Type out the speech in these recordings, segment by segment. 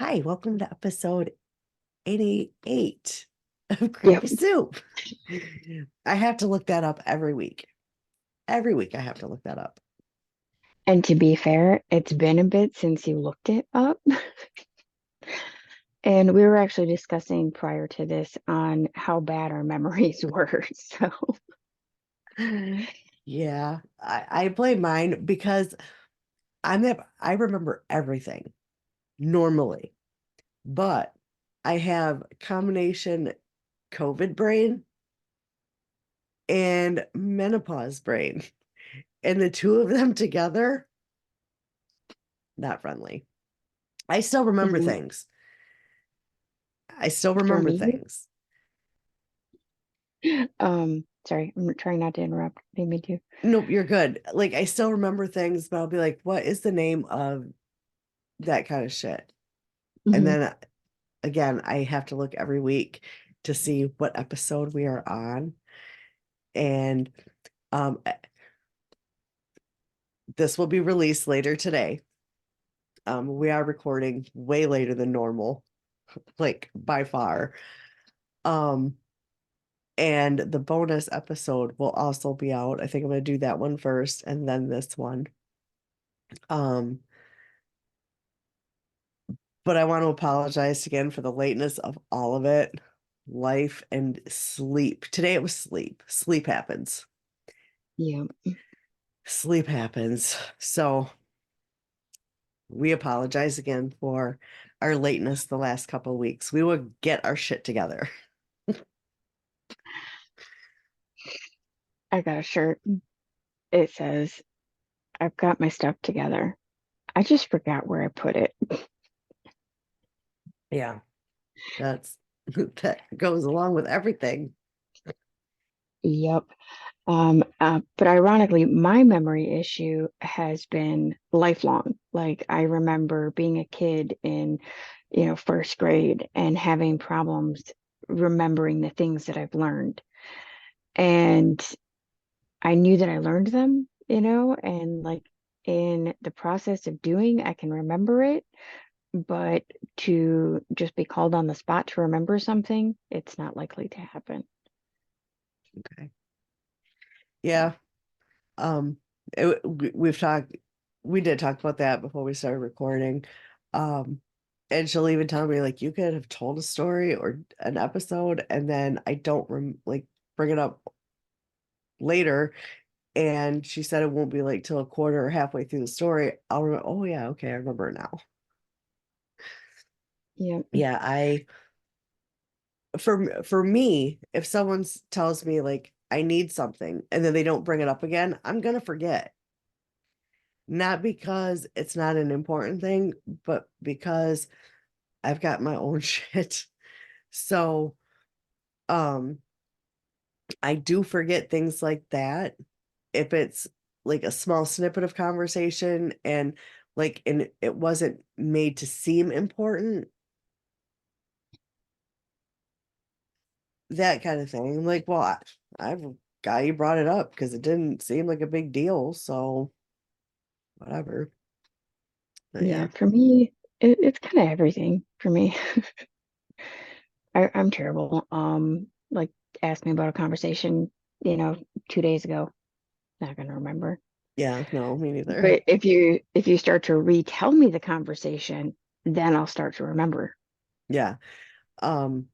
Hi, welcome to episode 88 of Yep. Creepy Soup. I have to look that up every week. Every week I have to look that up. And to be fair, it's been a bit since you looked it up. And we were actually discussing prior to this on how bad our memories were. So, Yeah, I blame mine because I remember everything normally, but I have combination COVID brain and menopause brain. And the two of them together, not friendly. I still remember yeah, things. I still for remember me, things. sorry, I'm trying not to interrupt. Didn't mean to. Nope, you're good. Like I still remember things, but I'll be like, what is the name of that kind of shit? And Mhm. then again, I have to look every week to see what episode we are on. And um this will be released later today. We are recording way later than normal, like by far. Um, and the bonus episode will also be out. I think I'm gonna do that one first and then this one. Um, but I want to apologize again for the lateness of all of it. Life and sleep. Today it was sleep. Sleep happens. Yeah, Sleep happens. So we apologize again for our lateness the last couple of weeks. We will get our shit together. I got a shirt. It says, I've got my stuff together. I just forgot where I put it. Yeah, that's that goes along with everything. Yep. But ironically, my memory issue has been lifelong. Like I remember being a kid in, first grade and having problems remembering the things that I've learned. And I knew that I learned them, and like in the process of doing, I can remember it, but to just be called on the spot to remember something, it's not likely to happen. Okay. So, Yeah. Um, we've talked, we did talk about that before we started recording. Um, and she'll even tell me like you could have told a story or an episode, and then I don't like bring it up later. And she said it won't be like till a quarter or halfway through the story. I'll remember, oh yeah, okay, I remember it now. yeah, Yeah, I for me, if someone tells me like I need something and then they don't bring it up again, I'm gonna forget. Not because it's not an important thing, but because I've got my own shit. So, um, I do forget things like that if it's like a small snippet of conversation and it wasn't made to seem important, that kind of thing. Like, well, I'm glad you brought it up because it didn't seem like a big deal, so whatever. But yeah. yeah. For me, it's kind of everything for me. I'm terrible. Like ask me about a conversation, 2 days ago. Not gonna remember. Yeah, no, me neither. But if you start to retell me the conversation, then I'll start to remember. Yeah. Um,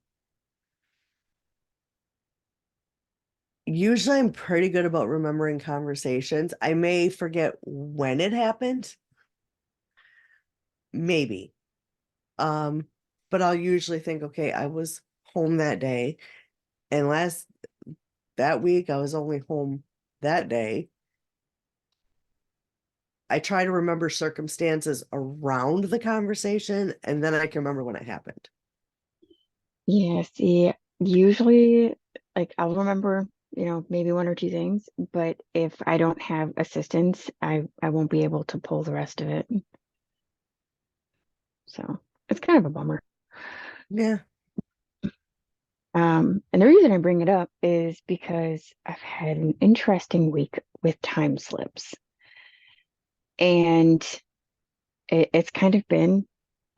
Usually I'm pretty good about remembering conversations. I may forget when it happened, maybe. Um, but I'll usually think, okay, I was home that day, and last that week I was only home that day. I try to remember circumstances around the conversation, and then I can remember when it happened. Yeah, see, usually like I'll remember, maybe one or two things, but if I don't have assistance, I won't be able to pull the rest of it. So it's kind of a bummer. Yeah. And the reason I bring it up is because I've had an interesting week with time slips. And it's kind of been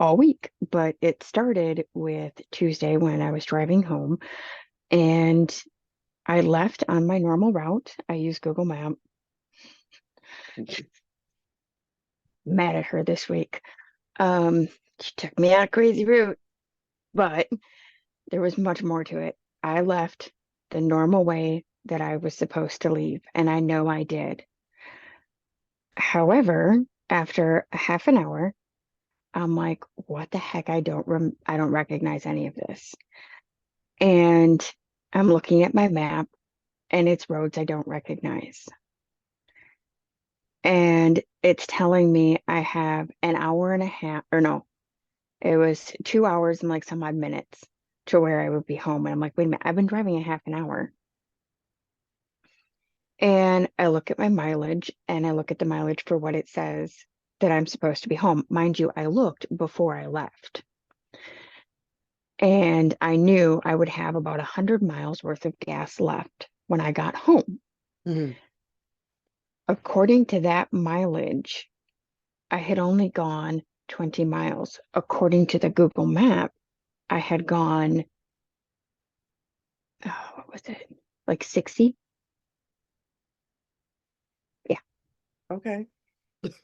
all week, but it started with Tuesday when I was driving home and I left on my normal route. I use Google Map. Mad at her this week. She took me on a crazy route, but there was much more to it. I left the normal way that I was supposed to leave, and I know I did. However, after a half an hour, I'm like, what the heck? I don't recognize any of this. And I'm looking at my map and it's roads I don't recognize. And it's telling me I have an hour and a half, or no, it was 2 hours and like some odd minutes to where I would be home. And I'm like, wait a minute, I've been driving a half an hour. And I look at my mileage and I look at the mileage for what it says that I'm supposed to be home. Mind you, I looked before I left. And I knew I would have about 100 miles worth of gas left when I got home. Mhm. According to that mileage, I had only gone 20 miles. According to the Google map, I had gone, oh, what was it? Like 60? Yeah. Okay.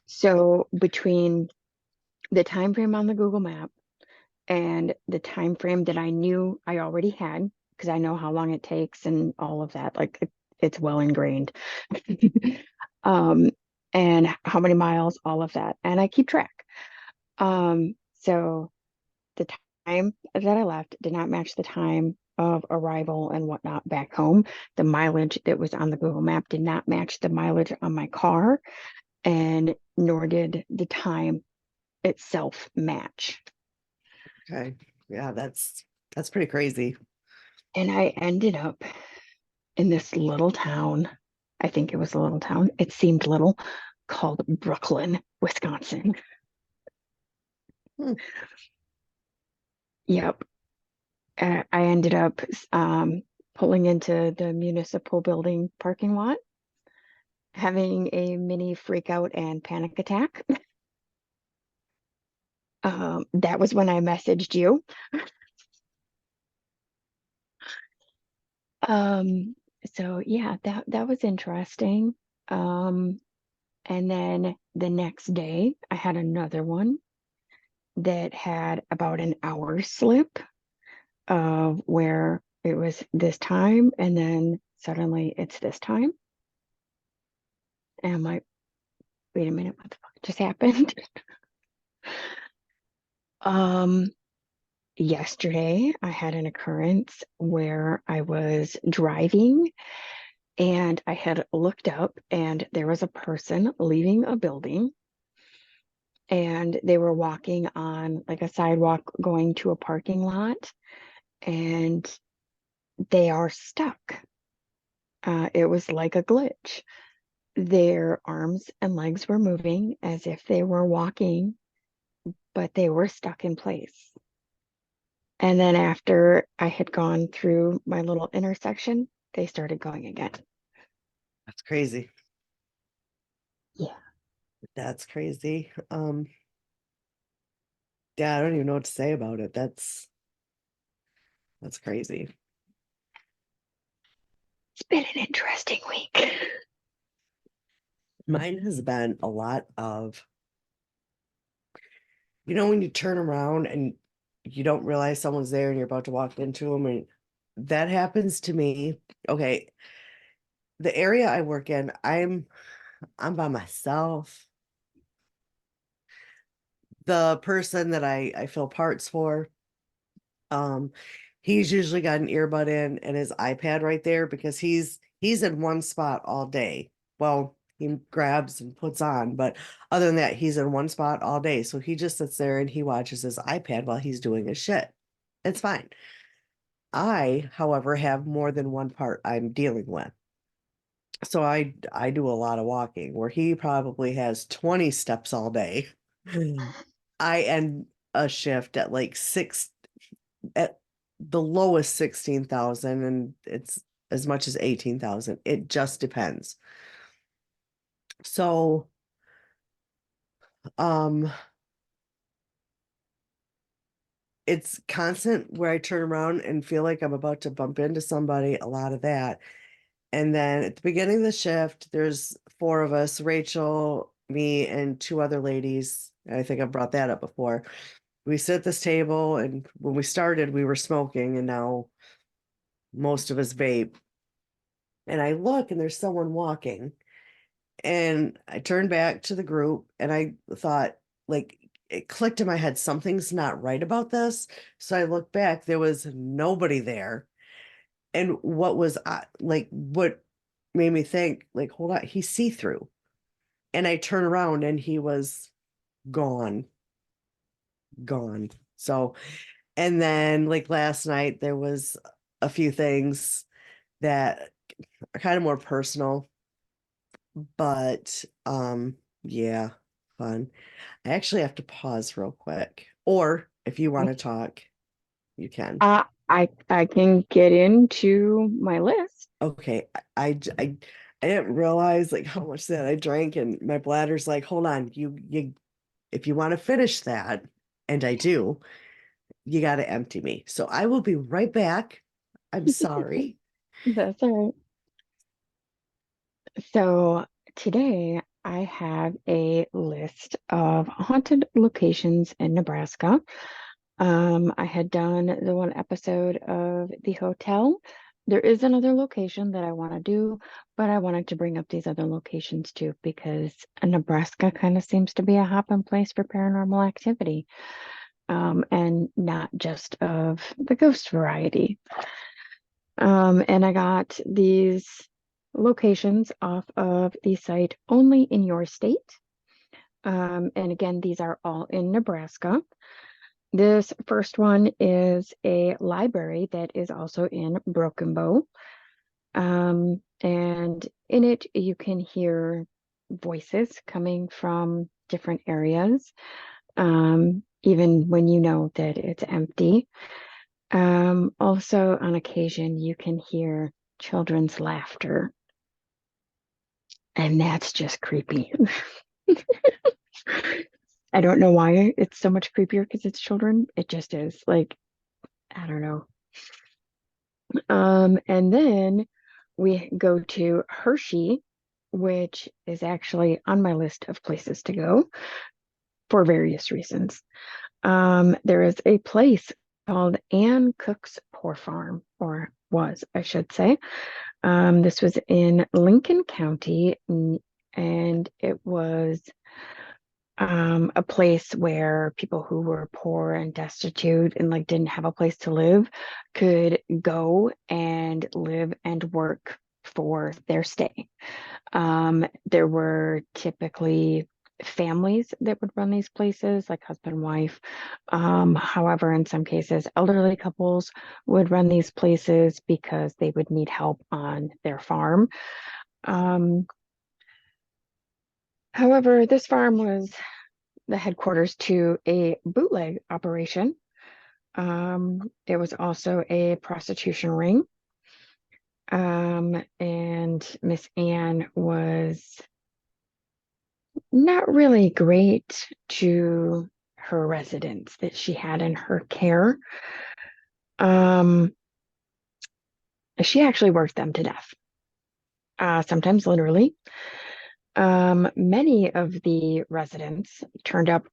So between the time frame on the Google map and the time frame that I knew I already had, because I know how long it takes and all of that, like it's well ingrained. um, and how many miles, all of that. And I keep track. So the time that I left did not match the time of arrival and whatnot back home. The mileage that was on the Google map did not match the mileage on my car, and nor did the time itself match. Okay. Yeah, that's pretty crazy. And I ended up in this little town. I think it was a little town. It seemed little, called Brooklyn, Wisconsin. Hmm. Yep. I ended up um, pulling into the municipal building parking lot, having a mini freak out and panic attack. That was when I messaged you. Um, so yeah, that was interesting. Um, and then the next day, I had another one that had about an hour slip of where it was this time, and then suddenly it's this time. And I'm like, wait a minute, what the fuck just happened? Um, Yesterday I had an occurrence where I was driving and I had looked up and there was a person leaving a building and they were walking on like a sidewalk going to a parking lot and they are stuck. It was like a glitch. Their arms and legs were moving as if they were walking, but they were stuck in place. And then after I had gone through my little intersection, they started going again. That's crazy. Yeah. That's crazy. Yeah, I don't even know what to say about it. That's crazy. It's been an interesting week. Mine has been a lot of, when you turn around and you don't realize someone's there and you're about to walk into them, and that happens to me. Okay, the area I work in, I'm by myself. The person that I fill parts for, um, he's usually got an earbud in and his iPad right there because he's in one spot all day. Well, he grabs and puts on, but other than that, he's in one spot all day. So he just sits there and he watches his iPad while he's doing his shit. It's fine. I, however, have more than one part I'm dealing with. So I do a lot of walking where he probably has 20 steps all day. I end a shift at like six, at the lowest 16,000, and it's as much as 18,000. It just depends. So, um, it's constant where I turn around and feel like I'm about to bump into somebody, a lot of that. And then at the beginning of the shift, there's four of us, Rachel, me, and two other ladies. I think I've brought that up before. We sit at this table, and when we started, we were smoking, and now most of us vape. And I look, and there's someone walking. And I turned back to the group, and I thought, like, it clicked in my head, something's not right about this. So I looked back, there was nobody there. And what was like, what made me think, like, hold on, he's see through. And I turn around and he was gone, gone. So, and then like last night, there was a few things that are kind of more personal, but yeah, fun. I actually have to pause real quick. Or if you want to talk, you can. I can get into my list. Okay. I didn't realize like how much that I drank, and my bladder's like, hold on, you if you want to finish that, and I do, you got to empty me. So I will be right back. I'm sorry. That's all right. So today I have a list of haunted locations in Nebraska. I had done the one episode of the hotel. There is another location that I want to do, but I wanted to bring up these other locations too because Nebraska kind of seems to be a hopping place for paranormal activity, and not just of the ghost variety. And I got these locations off of the site Only in Your State. And again, these are all in Nebraska. This first one is a library that is also in Broken Bow. And in it, you can hear voices coming from different areas, even when you know that it's empty. Also, on occasion, you can hear children's laughter, and that's just creepy. I don't know why it's so much creepier because it's children. It just is. Like, I don't know. And then we go to Hershey, which is actually on my list of places to go for various reasons. There is a place called Ann Cook's Poor Farm, or was, I should say. This was in Lincoln County, and it was a place where people who were poor and destitute and like didn't have a place to live could go and live and work for their stay. There were typically families that would run these places, like husband, wife. However, in some cases, elderly couples would run these places because they would need help on their farm. Um, However, this farm was the headquarters to a bootleg operation. It was also a prostitution ring. And Miss Anne was not really great to her residents that she had in her care. Um, she actually worked them to death, sometimes literally. Many of the residents turned up,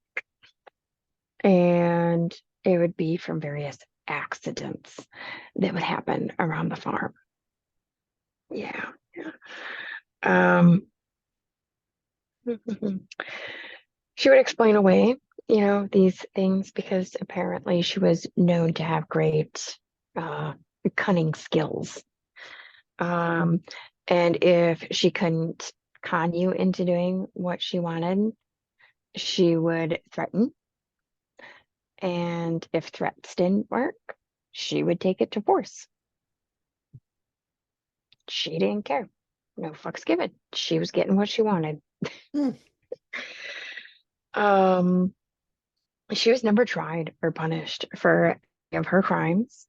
and it would be from various accidents that would happen around the farm. Yeah. Yeah. Um, she would explain away, these things because apparently she was known to have great uh, cunning skills. Um, and if she couldn't con you into doing what she wanted, she would threaten. And if threats didn't work, she would take it to force. She didn't care. No fucks given. She was getting what she wanted. Hmm. Um, she was never tried or punished for any of her crimes.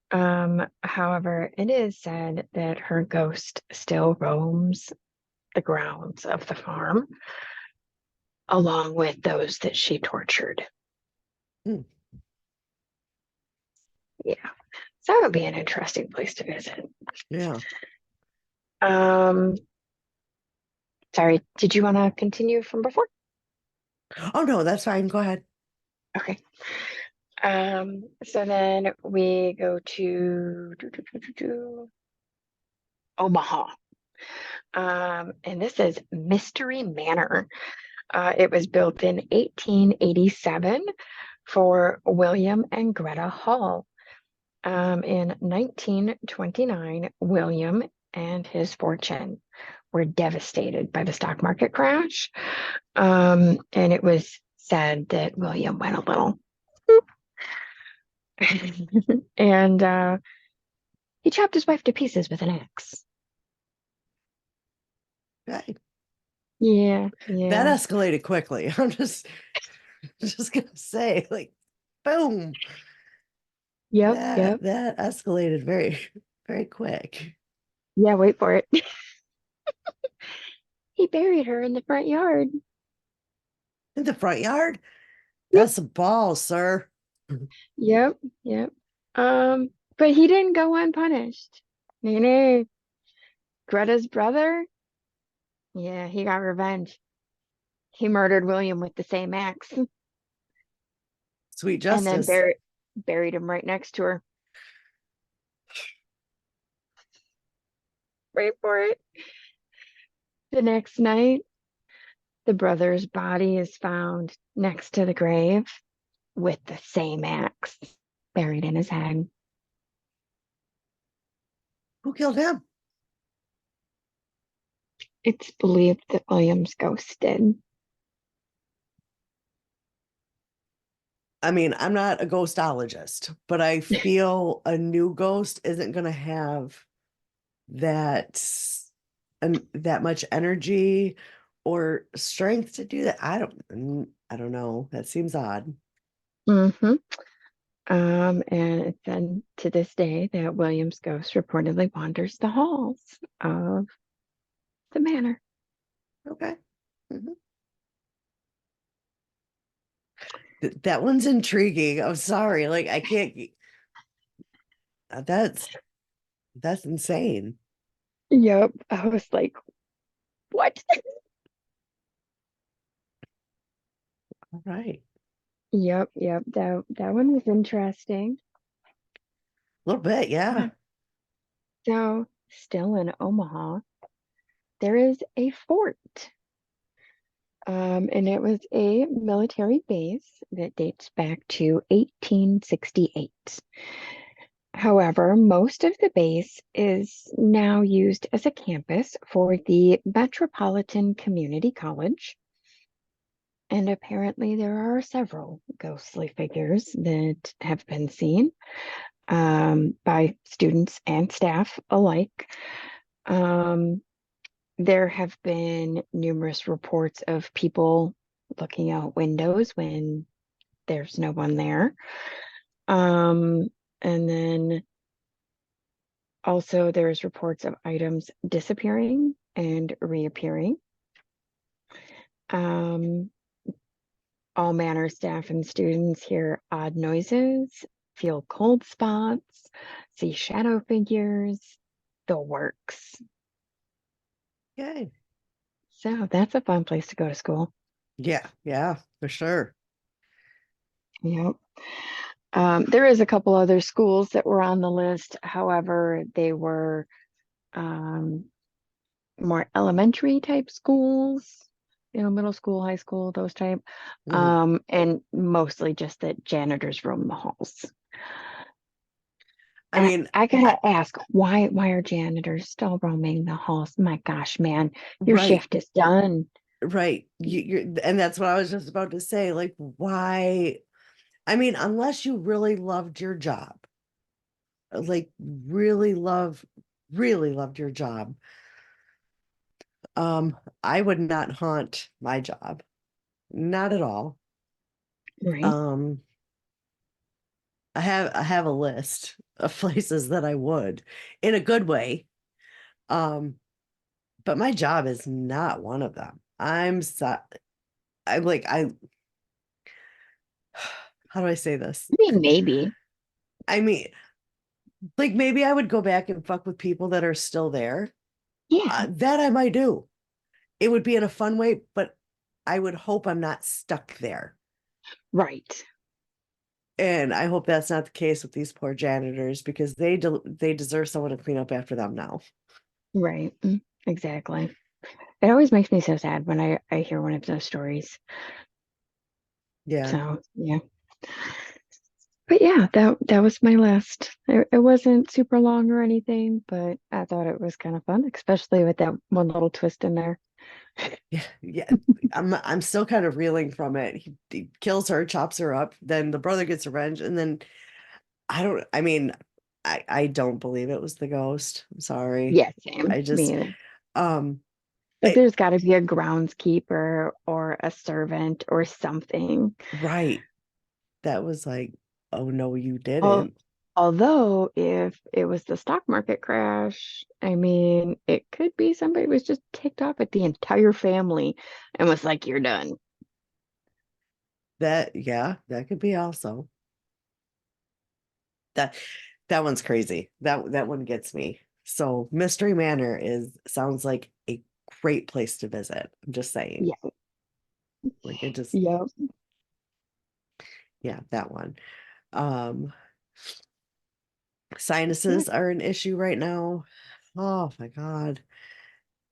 However, it is said that her ghost still roams the grounds of the farm, along with those that she tortured. Hmm. Yeah. So that would be an interesting place to visit. Yeah. Um, Sorry, did you want to continue from before? Oh no, that's fine. Go ahead. Okay. So then we go to Omaha. And this is Mystery Manor. It was built in 1887 for William and Greta Hall. In 1929, William and his fortune were devastated by the stock market crash. And it was said that William went a little and he chopped his wife to pieces with an axe. Okay. Yeah, That yeah. escalated quickly. I'm just gonna say, like, boom. Yep, That yep. that escalated very, very quick. Yeah, wait for it. He buried her in the front yard. In the front yard? Yep, That's a ball, sir. yep, yep. But he didn't go unpunished. No, no. Greta's brother, yeah, he got revenge. He murdered William with the same axe Sweet and then justice. buried him right next to her. Wait for it. The next night, the brother's body is found next to the grave with the same axe buried in his head. Who killed him? It's believed that William's ghost did. I mean, I'm not a ghostologist, but I feel a new ghost isn't gonna have that and that much energy or strength to do that. I don't know. That seems odd. Mm-hmm. And it's then to this day that William's ghost reportedly wanders the halls of the manor. Okay. Mhm. That one's intriguing. I'm sorry. Like I can't that's insane. Yep. I was like, what? All right. Yep, yep. That one was interesting. A little bit, yeah. So, still in Omaha, there is a fort. And it was a military base that dates back to 1868. However, most of the base is now used as a campus for the Metropolitan Community College. And apparently, there are several ghostly figures that have been seen by students and staff alike. Um, there have been numerous reports of people looking out windows when there's no one there. Um, and then also there's reports of items disappearing and reappearing. Um, all manner staff and students hear odd noises, feel cold spots, see shadow figures, the works. Okay. So that's a fun place to go to school. Yeah, yeah, for sure. Yep. There is a couple other schools that were on the list. However, they were um, more elementary type schools, middle school, high school, those type, Mhm. and mostly just that janitors roam the halls. I And mean, I gotta ask, why are janitors still roaming the halls? My gosh, man, your right, shift is done. right. And that's what I was just about to say. Like, why? I mean, unless you really loved your job, like really loved your job. I would not haunt my job. Not at all. Right. Um, I have a list of places that I would in a good way. Um, but my job is not one of them. I'm like how do I say this? I mean, maybe. I mean, Like maybe I would go back and fuck with people that are still there. Yeah, That I might do. It would be in a fun way, but I would hope I'm not stuck there. right, And I hope that's not the case with these poor janitors because they deserve someone to clean up after them now. right. Exactly. It always makes me so sad when I hear one of those stories. Yeah. So yeah. But yeah, that was my list. It wasn't super long or anything, but I thought it was kind of fun, especially with that one little twist in there. Yeah. Yeah. I'm still kind of reeling from it. He kills her, chops her up, then the brother gets revenge, and then I mean, I don't believe it was the ghost. I'm sorry. Yeah, same. I Me just either. um Like I, there's got to be a groundskeeper or a servant or something. right. That was like, oh no, you Al didn't. Although if it was the stock market crash, I mean, it could be somebody was just ticked off at the entire family and was like, "You're done." That yeah, that could be also. That that one's crazy. That one gets me. So Mystery Manor is sounds like a great place to visit. I'm just saying. Yeah. Like it just Yep. yeah, that one. Um Yeah. Sinuses are an issue right now. Oh my God.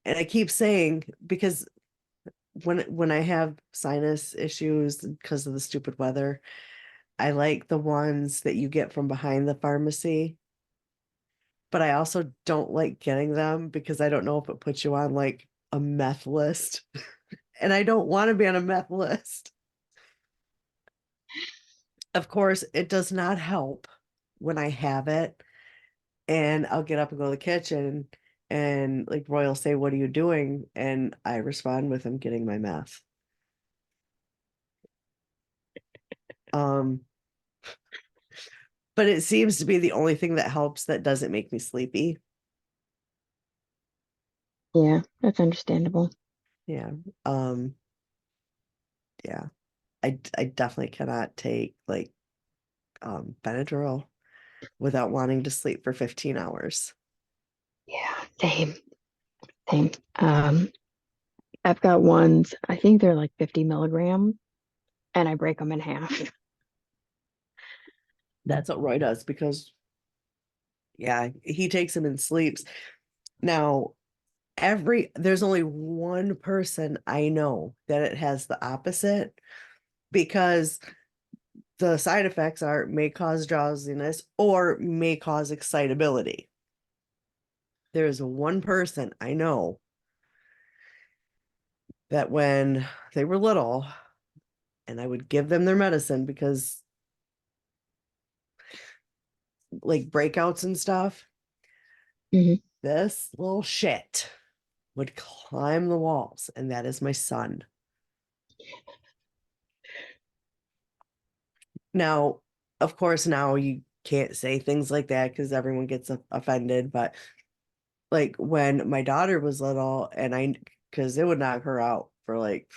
And I keep saying because when I have sinus issues because of the stupid weather, I like the ones that you get from behind the pharmacy, but I also don't like getting them because I don't know if it puts you on like a meth list. And I don't want to be on a meth list. Of course, it does not help when I have it and I'll get up and go to the kitchen and like Roy will say, "What are you doing?" And I respond with, "I'm getting my meth." Um, but it seems to be the only thing that helps that doesn't make me sleepy. Yeah, that's understandable. Yeah. Um, yeah. I definitely cannot take like Benadryl without wanting to sleep for 15 hours. Yeah, same, same. I've got ones, I think they're like 50 milligram, and I break them in half. That's what Roy does because yeah, he takes them and sleeps. Now, there's only one person I know that it has the opposite because the side effects are may cause drowsiness or may cause excitability. There's one person I know that when they were little and I would give them their medicine because like breakouts and stuff, Mhm. this little shit would climb the walls, and that is my son. Now, of course, now you can't say things like that because everyone gets offended, but like when my daughter was little and because it would knock her out for like,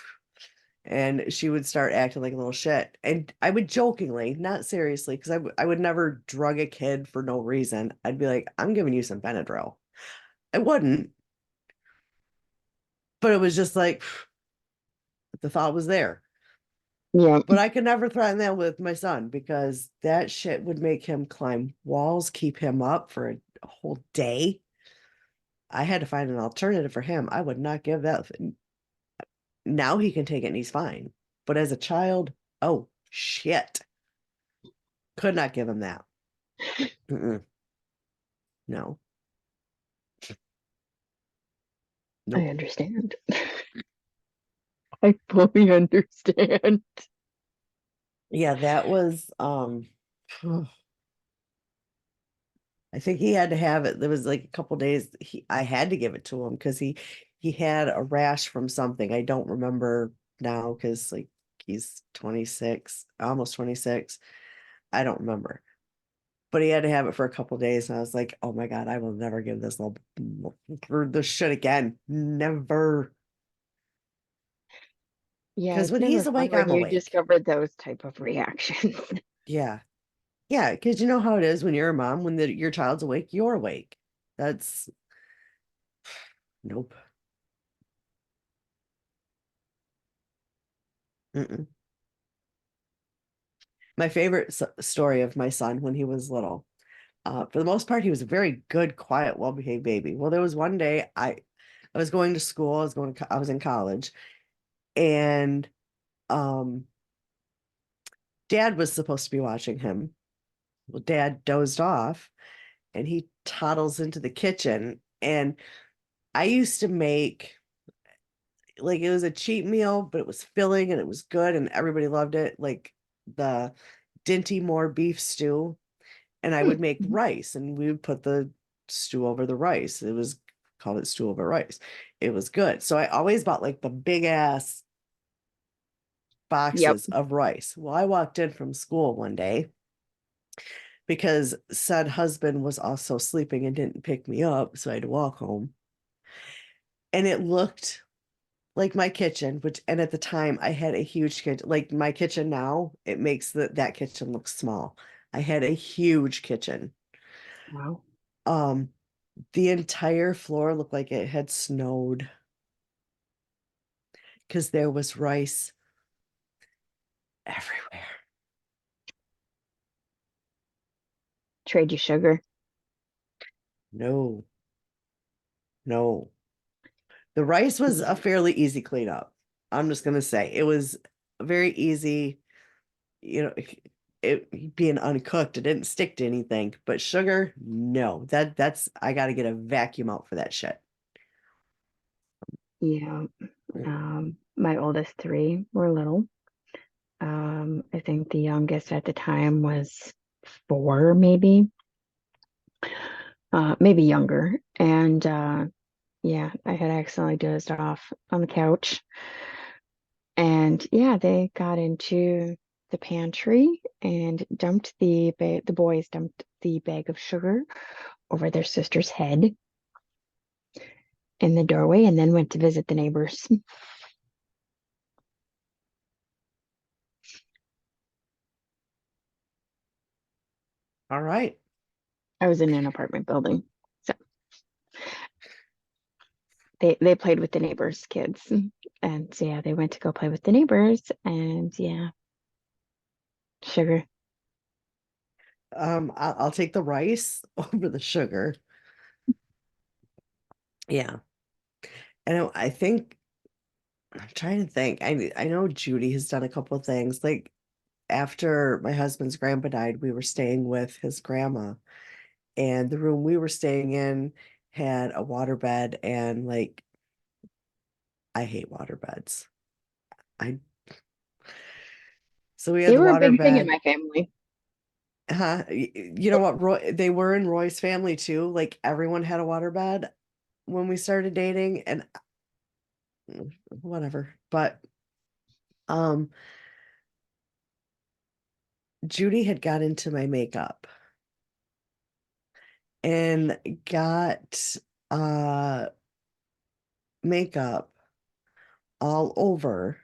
and she would start acting like a little shit. And I would jokingly, not seriously, because I would never drug a kid for no reason. I'd be like, I'm giving you some Benadryl. I wouldn't, but it was just like the thought was there. Yeah, But I could never threaten that with my son because that shit would make him climb walls, keep him up for a whole day. I had to find an alternative for him. I would not give that. Now he can take it and he's fine. But as a child, oh shit. Could not give him that. Mm-mm, no, I nope. understand. I fully understand. Yeah, that was I think he had to have it. There was like a couple days I had to give it to him because he had a rash from something. I don't remember now because like he's 26, almost 26. I don't remember. But he had to have it for a couple days, and I was like, "Oh my God, I will never give this little this shit again. Never." Yeah, Because it's when never he's fun awake, when I'm you awake. discover those type of reactions. Yeah. Yeah, because you know how it is when you're a mom, when your child's awake, you're awake. That's nope. Mm-mm. My favorite story of my son when he was little. For the most part, he was a very good, quiet, well-behaved baby. Well, there was one day I was going to school. I was in college, and um, Dad was supposed to be watching him. Well, Dad dozed off, and he toddles into the kitchen. And I used to make like it was a cheap meal, but it was filling and it was good, and everybody loved it. Like the Dinty Moore beef stew, and I would make Mhm. rice, and we would put the stew over the rice. It was called it stew over rice. It was good. So I always bought like the big ass Yep. boxes of rice. Well, I walked in from school one day because said husband was also sleeping and didn't pick me up, so I had to walk home. And it looked like my kitchen, which and at the time I had a huge kitchen. Like my kitchen now, it makes that kitchen look small. I had a huge kitchen. Wow. Um, the entire floor looked like it had snowed because there was rice everywhere. Trade you sugar. No, no. The rice was a Mhm. fairly easy cleanup. I'm just gonna say it was very easy. You know, it being uncooked, it didn't stick to anything. But sugar, no. That's I got to get a vacuum out for that shit. Yeah. My oldest three were little. I think the youngest at the time was four, maybe younger. And yeah, I had accidentally dozed off on the couch. And yeah, they got into the pantry and the boys dumped the bag of sugar over their sister's head in the doorway and then went to visit the neighbors. All right. I was in an apartment building. So they played with the neighbors' kids. And so yeah, they went to go play with the neighbors and yeah, sugar. I'll take the rice over the sugar. Yeah. And I think I'm trying to think. I know Judy has done a couple of things. Like after my husband's grandpa died, we were staying with his grandma, and the room we were staying in had a waterbed, and like I hate waterbeds. I So we had They the were a big thing in waterbed. my family. You know what? They were in Roy's family too. Like everyone had a waterbed when we started dating, and whatever. But um, Judy had got into my makeup and got uh makeup all over.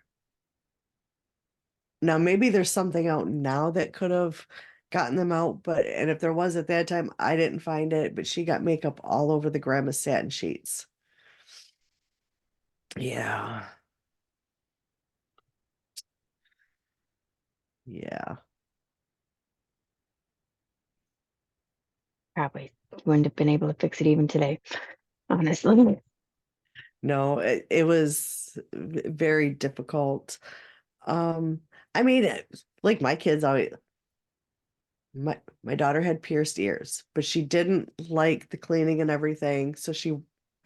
Now maybe there's something out now that could have gotten them out, but and if there was at that time, I didn't find it. But she got makeup all over the grandma satin sheets. Yeah, yeah. Probably wouldn't have been able to fix it even today, honestly. No, it was very difficult. Um, I mean, like my kids always, my daughter had pierced ears, but she didn't like the cleaning and everything, so she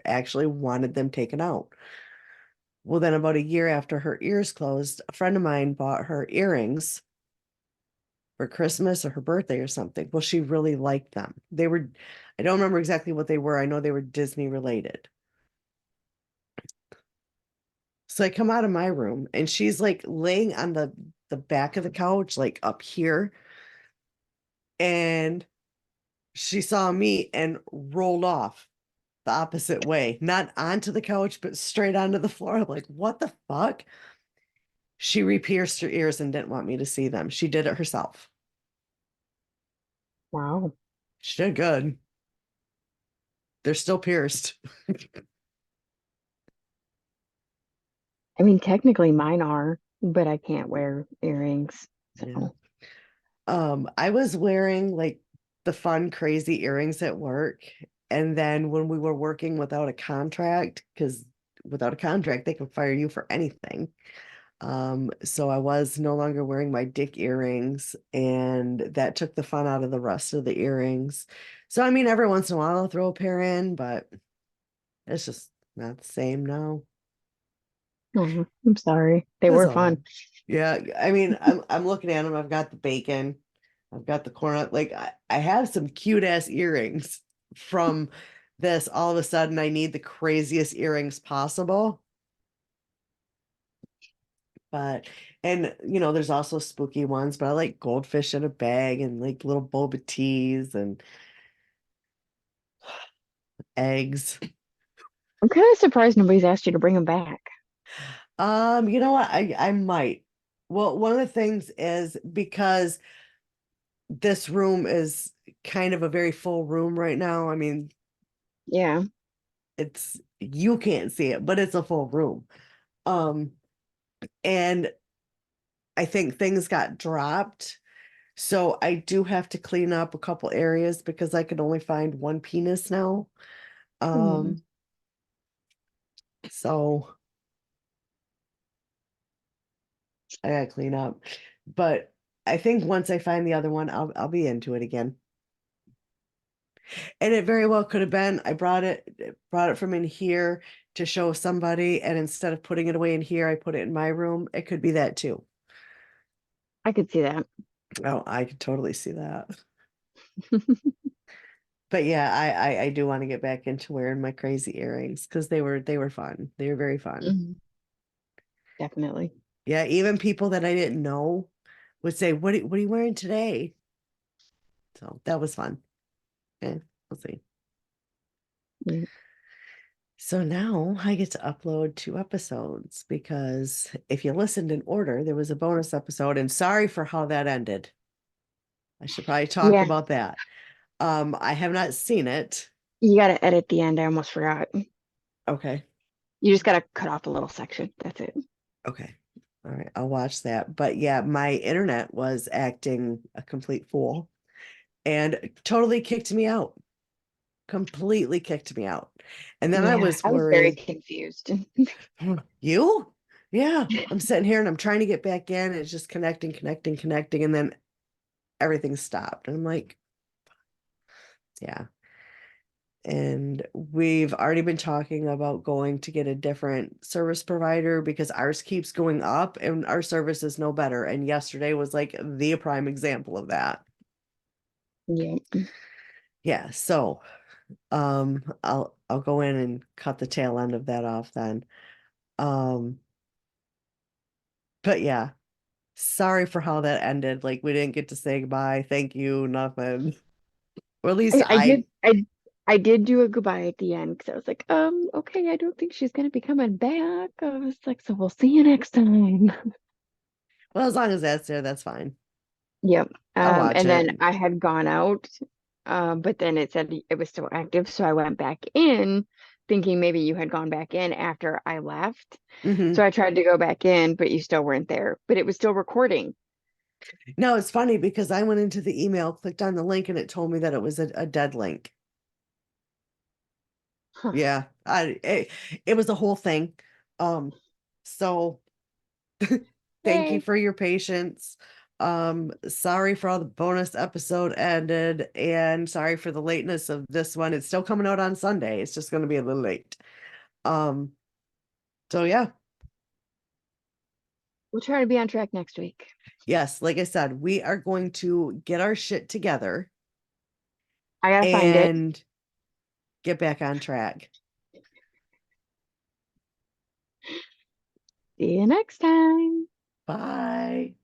actually wanted them taken out. Well, then about a year after her ears closed, a friend of mine bought her earrings for Christmas or her birthday or something. Well, she really liked them. I don't remember exactly what they were. I know they were Disney related. So I come out of my room and she's like laying on the back of the couch, like up here, and she saw me and rolled off the opposite way, not onto the couch, but straight onto the floor. I'm like, what the fuck? She re-pierced her ears and didn't want me to see them. She did it herself. Wow. She did good. They're still pierced. I mean, technically mine are, but I can't wear earrings. Yeah. So, I was wearing like the fun, crazy earrings at work. And then when we were working without a contract, because without a contract, they can fire you for anything. So I was no longer wearing my dick earrings, and that took the fun out of the rest of the earrings. So I mean, every once in a while I'll throw a pair in, but it's just not the same now. oh, I'm sorry. They That's were all right. fun. Yeah, I mean, I'm looking at them. I've got the bacon, I've got the corn. Like I have some cute ass earrings from this. All of a sudden, I need the craziest earrings possible. But and there's also spooky ones, but I like goldfish in a bag and like little boba teas and eggs. I'm kind of surprised nobody's asked you to bring them back. You know what? I might. Well, one of the things is because this room is kind of a very full room right now. I mean, Yeah. it's you can't see it, but it's a full room. Um, and I think things got dropped. So I do have to clean up a couple areas because I can only find one penis now. Mm. Um, so I gotta clean up. But I think once I find the other one, I'll be into it again. And it very well could have been I brought it from in here to show somebody, and instead of putting it away in here, I put it in my room. It could be that too. I could see that. Oh, I could totally see that. But yeah, I do want to get back into wearing my crazy earrings because they were fun. They were very fun. Mhm. Definitely. Yeah, even people that I didn't know would say, what are you wearing today?" So that was fun. Okay, we'll see. Mm. So now I get to upload 2 episodes because if you listened in order, there was a bonus episode, and sorry for how that ended. I should probably talk Yeah, about that. I have not seen it. you got to edit the end. I almost forgot. Okay. You just got to cut off a little section. That's it. Okay. All right, I'll watch that. But yeah, my internet was acting a complete fool and totally kicked me out. Completely kicked me out. And then I Yeah, was I was very worried, confused. you? Yeah, I'm sitting here and I'm trying to get back in. And it's just connecting, connecting, connecting, and then everything stopped. And I'm like, yeah. And we've already been talking about going to get a different service provider because ours keeps going up and our service is no better. And yesterday was like the prime example of that. Yeah. Yeah, so I'll go in and cut the tail end of that off then. Um, but yeah, sorry for how that ended. Like we didn't get to say goodbye, thank you, nothing. Or at least I I I did do a goodbye at the end because I was like, okay, I don't think she's gonna be coming back. I was like, so we'll see you next time. well, as long as that's there, that's fine. Yep. I'll watch And it. then I had gone out, but then it said it was still active, so I went back in, thinking maybe you had gone back in after I left. So Hmm. I tried to go back in, but you still weren't there. But it was still recording. No, it's funny because I went into the email, clicked on the link, and it told me that it was a dead link. Huh. Yeah, it was a whole thing. So thank you Yay. for your patience. Sorry for all the bonus episode ended, and sorry for the lateness of this one. It's still coming out on Sunday. It's just going to be a little late. Um, so yeah, We'll try to be on track next week. yes, like I said, we are going to get our shit together I gotta find it. and get back on track. See you next time. Bye.